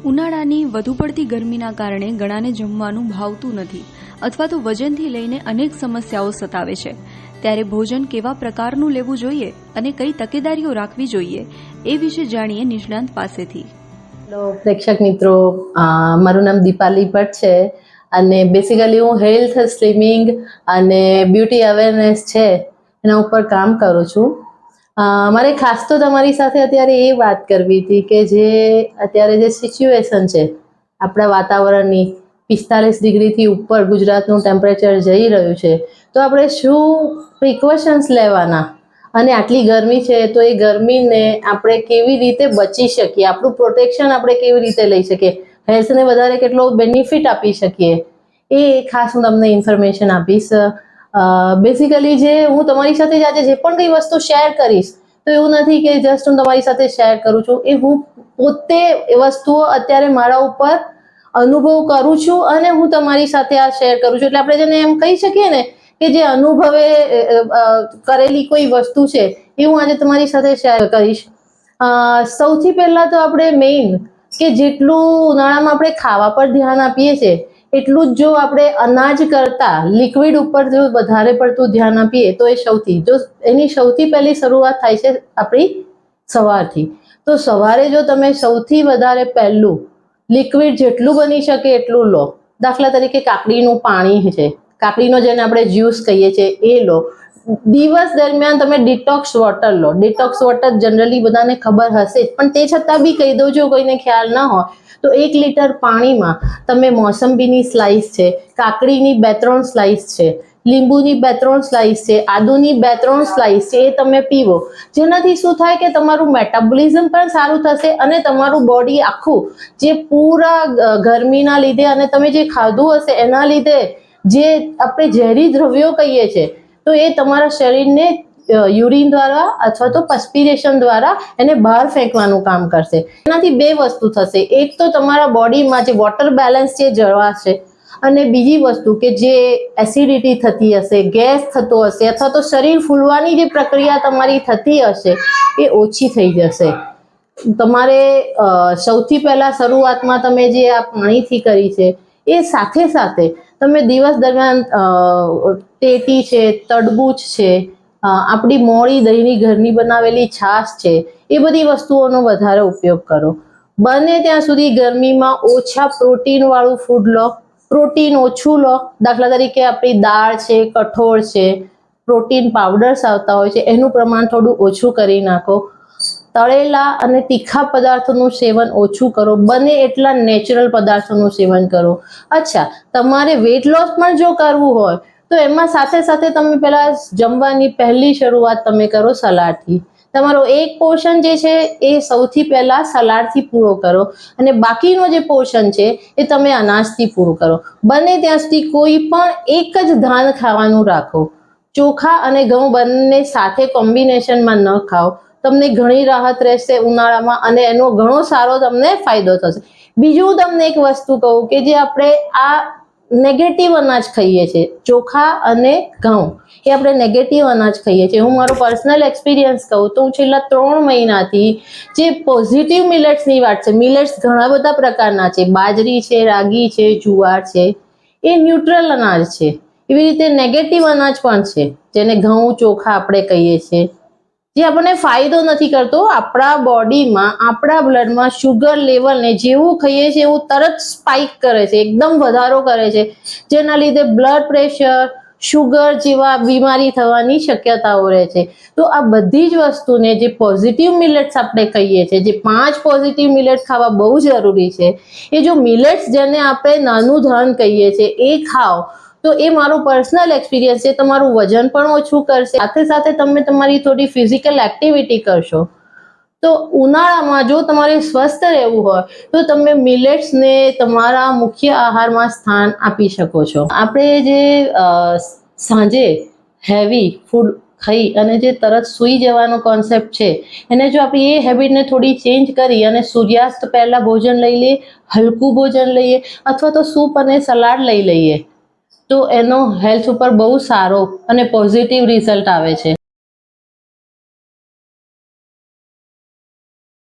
ઉનાળાની વધુ પડતી ગરમીના કારણે ઘણાને જમવાનું ભાવતું નથી અથવા તો વજનથી લઈને અનેક સમસ્યાઓ સતાવે છે। ત્યારે ભોજન કેવા પ્રકારનું લેવું જોઈએ અને કઈ તકેદારીઓ રાખવી જોઈએ એ વિશે જાણીએ નિષ્ણાંત પાસેથી। હેલો પ્રેક્ષક મિત્રો, મારું નામ દીપાલી ભટ્ટ છે અને બેસિકલી હું હેલ્થ સ્ટ્રીમિંગ અને બ્યુટી અવેરનેસ છે એના ઉપર કામ કરું છું। મારે ખાસ તો તમારી સાથે અત્યારે એ વાત કરવી હતી કે જે અત્યારે જે સિચ્યુએશન છે આપણા વાતાવરણની 45 ડિગ્રીથી ઉપર ગુજરાતનું ટેમ્પરેચર જઈ રહ્યું છે, તો આપણે શું પ્રિકોશન્સ લેવાના અને આટલી ગરમી છે તો એ ગરમીને આપણે કેવી રીતે બચી શકીએ, આપણું પ્રોટેક્શન આપણે કેવી રીતે લઈ શકીએ, હેલ્થને વધારે કેટલો બેનિફિટ આપી શકીએ, એ ખાસ હું તમને ઇન્ફોર્મેશન આપીશ। બેસિકલી જે હું તમારી સાથે આજે જે પણ કઈ વસ્તુ શેર કરીશ તો એવું નથી કે જસ્ટ હું તમારી સાથે શેર કરું છું, એ હું પોતે એ વસ્તુઓ અત્યારે મારા ઉપર અનુભવ કરું છું અને હું તમારી સાથે આ શેર કરું છું। એટલે આપણે જેને એમ કહી શકીએ ને કે જે અનુભવે કરેલી કોઈ વસ્તુ છે એ હું આજે તમારી સાથે શેર કરીશ। સૌથી પહેલા તો આપણે મેઇન કે જેટલું ઉનાળામાં આપણે ખાવા પર ધ્યાન આપીએ છીએ એટલું જ જો આપણે અનાજ કરતા લિક્વિડ ઉપર જો વધારે પડતું ધ્યાન આપીએ તો એની સૌથી પહેલી શરૂઆત થાય છે આપણી સવારથી। તો સવારે જો તમે સૌથી વધારે પહેલું લિક્વિડ જેટલું બની શકે એટલું લો। દાખલા તરીકે કાકડીનું પાણી છે, કાકડીનો જેને આપણે જ્યુસ કહીએ છીએ એ લો। દિવસ દરમિયાન તમે ડિટોક્સ વોટર લો। ડિટોક્સ વોટર જનરલી બધાને ખબર હશે જ, પણ તે છતાં બી કહી દઉં, જો કોઈને ખ્યાલ ન હોય તો 1 લીટર પાણીમાં તમે મોસંબીની સ્લાઇસ છે, કાકડીની 2-3 સ્લાઇસ છે, લીંબુની 2-3 સ્લાઇસ છે, આદુની 2-3 સ્લાઇસ છે, એ તમે પીવો। જેનાથી શું થાય કે તમારું મેટાબોલિઝમ પણ સારું થશે અને તમારું બોડી આખું જે પૂરા ગરમીના લીધે અને તમે જે ખાધું હશે એના લીધે જે આપણે ઝેરી દ્રવ્યો કહીએ છીએ તો એ તમારા શરીરને યુરિન દ્વારા અથવા તો પર્સ્પિરેશન દ્વારા એને બહાર ફેંકવાનું કામ કરશે। એનાથી 2 વસ્તુ થશે, એક તો તમારા બોડીમાં જે વોટર બેલેન્સ છે જળવાશે અને બીજી વસ્તુ કે જે એસિડિટી થતી હશે, ગેસ થતો હશે અથવા તો શરીર ફૂલવાની જે પ્રક્રિયા તમારી થતી હશે એ ઓછી થઈ જશે। તમારે સૌથી પહેલા શરૂઆતમાં તમે જે આ પાણીથી કરી છે એ સાથે સાથે તમે દિવસ દરમિયાન ટેટી છે, તરબૂચ છે, આપણી મોળી દહીંની ઘરની બનાવેલી છાશ છે, એ બધી વસ્તુઓનો વધારે ઉપયોગ કરો। બને ત્યાં સુધી ગરમીમાં ઓછા પ્રોટીન વાળું ફૂડ લો, પ્રોટીન ઓછું લો। દાખલા તરીકે આપણી દાળ છે, કઠોળ છે, પ્રોટીન પાવડર્સ આવતા હોય છે એનું પ્રમાણ થોડું ઓછું કરી નાખો। તળેલા અને તીખા પદાર્થોનું સેવન ઓછું કરો, બને એટલા નેચરલ પદાર્થોનું સેવન કરો। અચ્છા, તમારે વેટ લોસ પણ જો કરવું હોય તો એમાં સાથે સાથે તમે પહેલા જમવાની પહેલી શરૂઆત તમે કરો સલાડથી। તમારો એક પોર્શન જે છે એ સૌથી પહેલા સલાડથી પૂરો કરો અને બાકીનો જે પોર્શન છે એ તમે અનાજથી પૂરું કરો। બને ત્યાં સુધી કોઈ પણ એક જ ધાન ખાવાનું રાખો। ચોખા અને ઘઉં બંને સાથે કોમ્બિનેશનમાં ન ખાઓ, તમને ઘણી રાહત રહેશે ઉનાળામાં અને એનો ઘણો સારો તમને ફાયદો થશે। બીજું તમને એક વસ્તુ કહું કે જે આપણે આ નેગેટિવ અનાજ ખાઈએ છીએ, ચોખા અને ઘઉં, એ આપણે નેગેટિવ અનાજ ખાઈએ છીએ। હું મારો પર્સનલ એક્સપિરિયન્સ કહું તો હું છેલ્લા 3 મહિનાથી જે પોઝિટિવ મિલેટ્સની વાત છે, મિલેટ્સ ઘણા બધા પ્રકારના છે, બાજરી છે, રાગી છે, જુવાર છે, એ ન્યુટ્રલ અનાજ છે। એવી રીતે નેગેટિવ અનાજ પણ છે જેને ઘઉં, ચોખા આપણે કહીએ છીએ, જે આપણને ફાયદો નથી કરતો આપણા બોડીમાં, આપણા બ્લડમાં શુગર લેવલને જેવું ખાઈએ છીએ એવું તરત સ્પાઇક કરે છે, એકદમ વધારો કરે છે, જેના લીધે બ્લડ પ્રેશર, શુગર જેવા બીમારી થવાની શક્યતાઓ રહે છે। તો આ બધી જ વસ્તુને જે પોઝિટિવ મિલેટ્સ આપણે કહીએ છીએ, જે 5 પોઝિટિવ મિલેટ્સ ખાવા બહુ જરૂરી છે, એ જો મિલેટ્સ જેને આપણે નાનું ધાન કહીએ છીએ એ ખાઓ તો એ મારું પર્સનલ એક્સપિરિયન્સ છે, તમારું વજન પણ ઓછું કરશે, સાથે સાથે તમે તમારી થોડી ફિઝિકલ એક્ટિવિટી કરશો। તો ઉનાળામાં જો તમારે સ્વસ્થ રહેવું હોય તો તમે મિલેટ્સને તમારા મુખ્ય આહારમાં સ્થાન આપી શકો છો। આપણે જે સાંજે હેવી ફૂડ ખાઈ અને જે તરત સૂઈ જવાનો કોન્સેપ્ટ છે એને જો આપણે એ હેબિટને થોડી ચેન્જ કરી અને સૂર્યાસ્ત પહેલા ભોજન લઈ લઈએ, હલકું ભોજન લઈએ અથવા તો સૂપ અને સલાડ લઈ લઈએ તો એનો હેલ્થ ઉપર બહુ સારો અને પોઝિટિવ રિઝલ્ટ આવે છે।